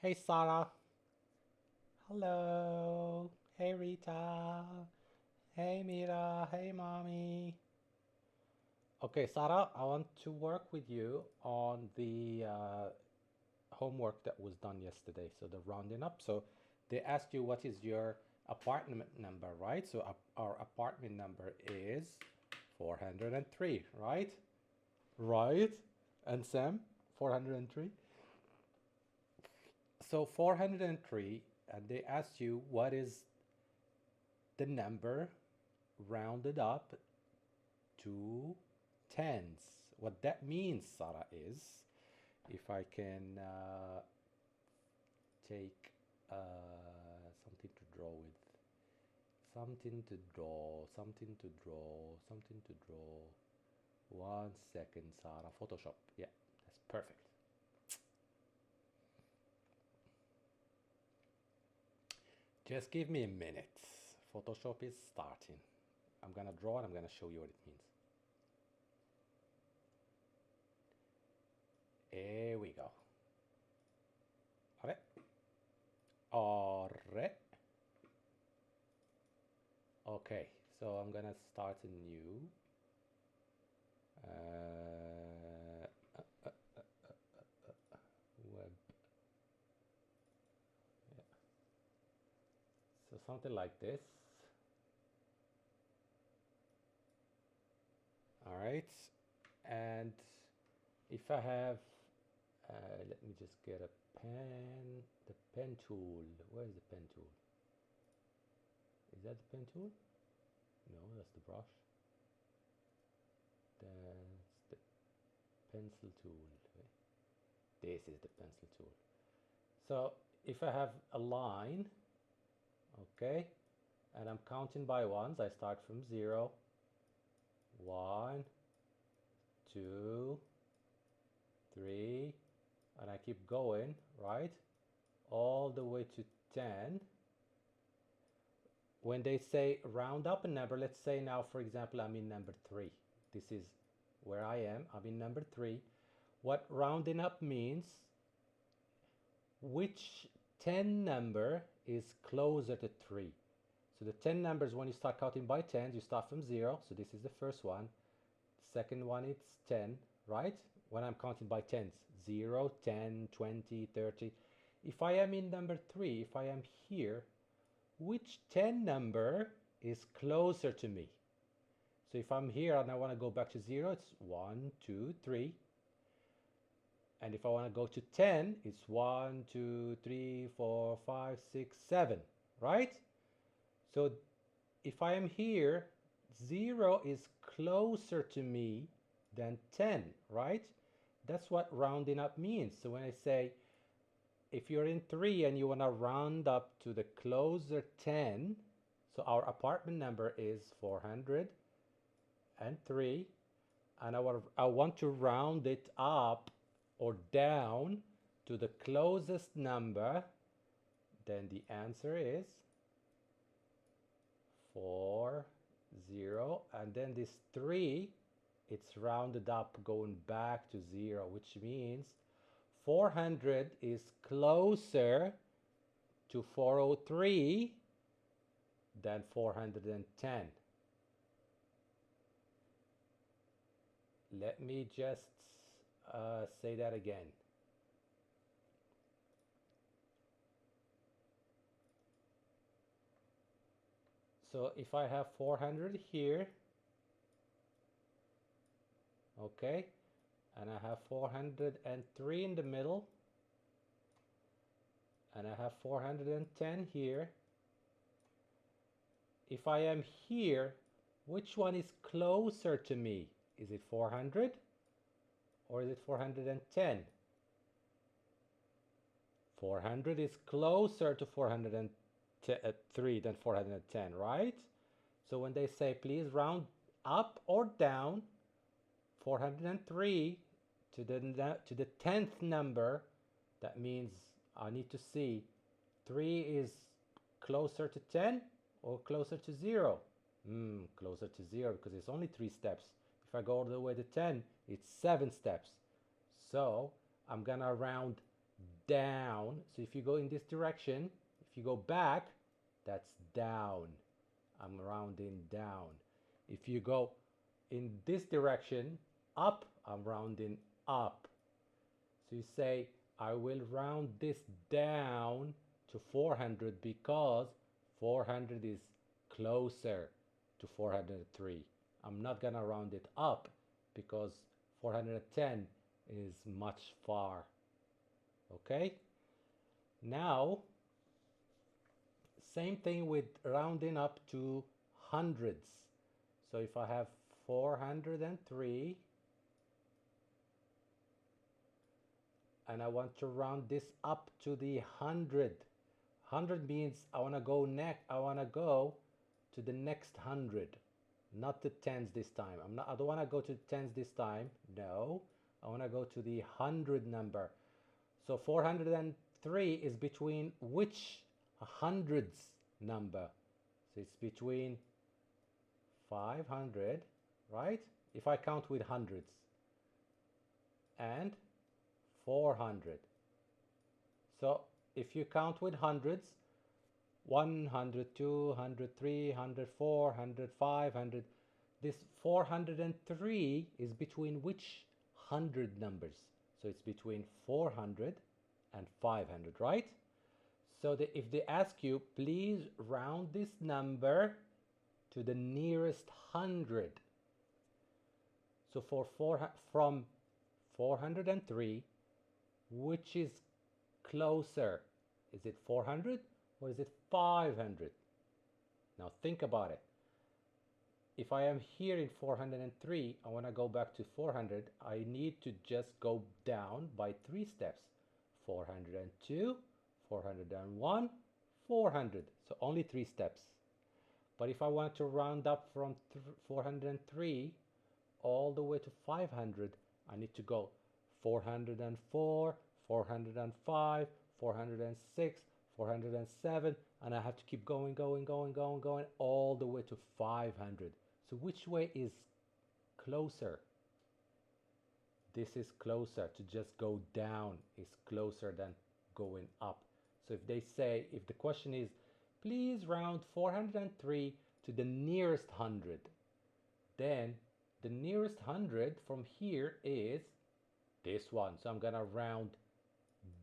Hey Sarah. Hello. Hey Rita. Hey Mira. Hey mommy. Okay, Sarah, I want to work with you on the homework that was done yesterday. So the rounding up. So they asked you what is your apartment number, right? So our apartment number is 403, right? Right? And Sam, 403? So 403, and they asked you what is the number rounded up to tens. What that means, Sarah, is if I can take something to draw with, something to draw. 1 second, Sarah. Photoshop. Yeah, that's perfect. Just give me a minute. Photoshop is starting. I'm gonna draw and I'm gonna show you what it means. Here we go. Alright. Alright. Okay, so I'm gonna start a new web. Yeah. So something like this. All right. And if I have, let me just get a pen, the pen tool. Where is the pen tool? Is that the pen tool? No, that's the brush. That's the pencil tool. This is the pencil tool. So if I have a line, okay, and I'm counting by ones, I start from 0, 1, 2, 3, and I keep going, right, all the way to 10. When they say round up a number, let's say now, for example, I'm in number 3. This is where I am. I'm in number 3. What rounding up means, which 10 number is closer to 3. So the 10 numbers, when you start counting by tens, you start from 0. So this is the first one. Second one, it's 10, right? When I'm counting by tens, 0, 10, 20, 30. If I am in number 3, if I am here, which 10 number is closer to me? So if I'm here and I want to go back to 0, it's 1, 2, 3. And if I want to go to 10, it's 1, 2, 3, 4, 5, 6, 7, right? So if I am here, 0 is closer to me than 10, right? That's what rounding up means. So when I say, if you're in 3 and you want to round up to the closer 10, so our apartment number is 403, and I want to round it up or down to the closest number, then the answer is 4, 0, and then this 3, it's rounded up going back to 0, which means 400 is closer to 403 than 410. Let me just say that again. So if I have 400 here, okay, and I have 403 in the middle, and I have 410 here, if I am here, which one is closer to me? Is it 400 or is it 410? 400 is closer to 403 than 410, right? So when they say please round up or down 403 to the 10th number, that means I need to see 3 is closer to 10 or closer to 0. Closer to 0 because it's only 3 steps. If I go all the way to 10, it's 7 steps. So I'm gonna round down. So if you go in this direction, if you go back, that's down. I'm rounding down. If you go in this direction, up, I'm rounding up. So you say, I will round this down to 400 because 400 is closer to 403. I'm not gonna round it up because 410 is much far. Okay? Now, same thing with rounding up to hundreds. So if I have 403 and I want to round this up to the 100 means I want to go to the next 100, not the tens this time. I don't want to go to tens this time. No, I want to go to the 100 number. So 403 is between which hundreds number? So it's between 500, right? If I count with hundreds, and 400. So if you count with hundreds, 100, 200, 300, 400, 500, this 403 is between which 100 numbers? So it's between 400 and 500, right? So if they ask you, please round this number to the nearest 100. So from 403, which is closer? Is it 400 or is it 500? Now think about it. If I am here in 403, I want to go back to 400, I need to just go down by 3 steps. 402, 401, 400. So only 3 steps. But if I want to round up from 403 all the way to 500, I need to go 404, 405, 406, 407, and I have to keep going all the way to 500. So which way is closer? This is closer. To just go down is closer than going up. So if the question is, please round 403 to the nearest 100, then the nearest 100 from here is this one. So I'm gonna round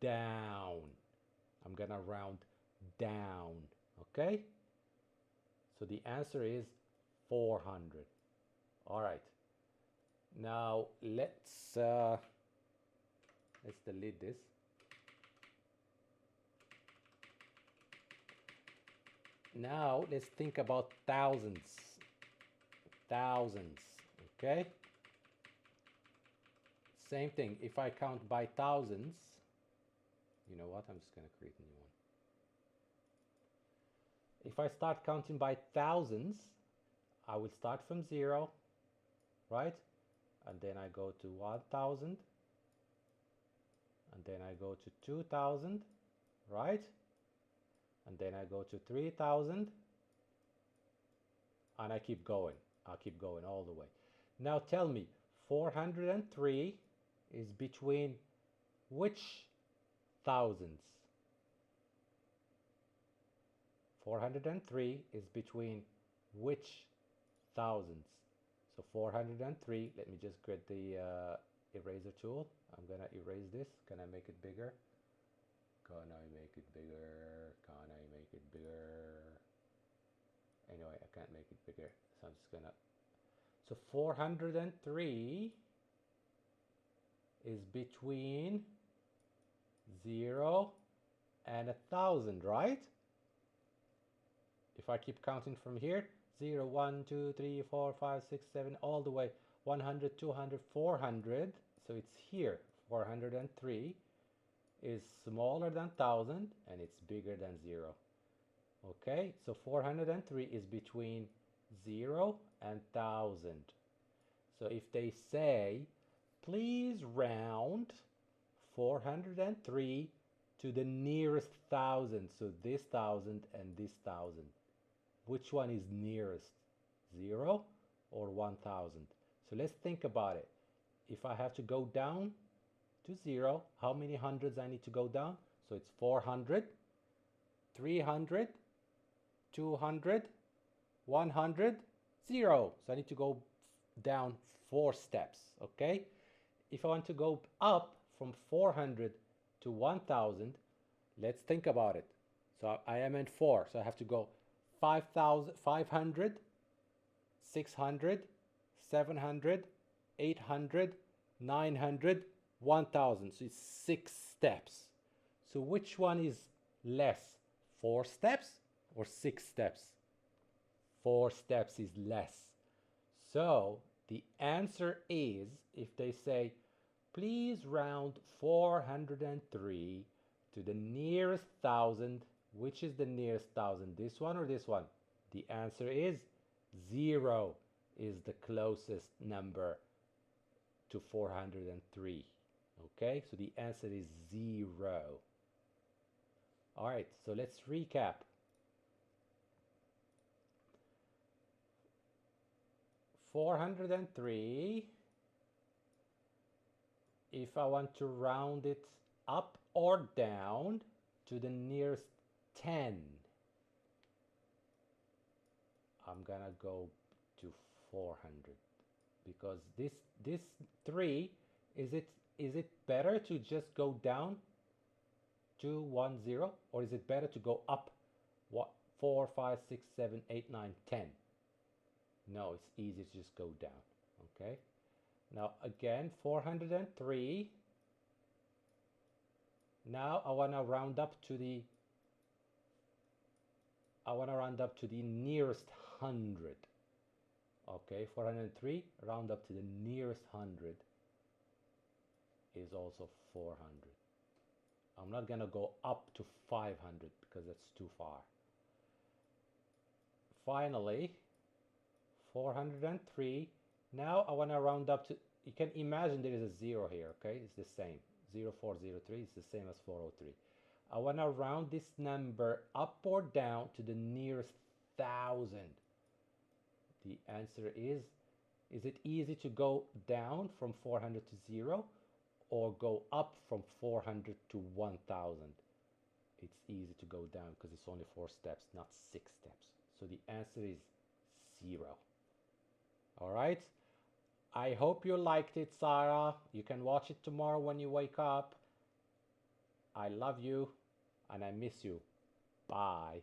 down. I'm gonna round down. Okay? So the answer is 400. All right. Now let's delete this. Now let's think about thousands. Thousands. Okay? Same thing. If I count by thousands, you know what? I'm just going to create a new one. If I start counting by thousands, I will start from 0, right? And then I go to 1,000. And then I go to 2,000, right? And then I go to 3,000. And I keep going. I'll keep going all the way. Now tell me, 403 is between which thousands? 403 is between which thousands? So 403, let me just get the eraser tool. I'm gonna erase this. Can I make it bigger? Can I make it bigger? Can I make it bigger? Anyway, I can't make it bigger. So I'm just gonna... So 403 is between 0 and 1,000, right? If I keep counting from here, 0, 1, 2, 3, 4, 5, 6, 7, all the way, 100, 200, 400. So it's here. 403 is smaller than 1,000 and it's bigger than 0. Okay, so 403 is between 0 and 1,000. So if they say, please round 403 to the nearest 1,000, so this 1,000 and this 1,000, which one is nearest, 0 or 1,000? So let's think about it. If I have to go down to 0, how many hundreds I need to go down? So it's 400, 300, 200, 100, 0. So I need to go down 4 steps, okay? If I want to go up from 400 to 1000, let's think about it. So I am in 4, so I have to go 500, 600, 700, 800, 900, 1000. So it's 6 steps. So which one is less? 4 steps or 6 steps? 4 steps is less. So the answer is, if they say, please round 403 to the nearest 1000, which is the nearest 1000, this one or this one? The answer is 0 is the closest number to 403. Okay, so the answer is 0. All right, so let's recap. 403, if I want to round it up or down to the nearest 10, I'm gonna go to 400, because this 3, is it better to just go down to 1 0, or is it better to go up 4 5 6 7 8 9 10? No, it's easy to just go down. Okay, now again 403. Now I want to round up to the nearest 100. Okay, 403, round up to the nearest 100 is also 400. I'm not gonna go up to 500 because that's too far. Finally, 403. Now I want to round up to, you can imagine there is a 0 here, okay? It's the same. 0403 is the same as 403. I want to round this number up or down to the nearest 1000. The answer is it easy to go down from 400 to 0 or go up from 400 to 1000? It's easy to go down because it's only 4 steps, not 6 steps. So the answer is 0. All right. I hope you liked it, Sarah. You can watch it tomorrow when you wake up. I love you and I miss you. Bye.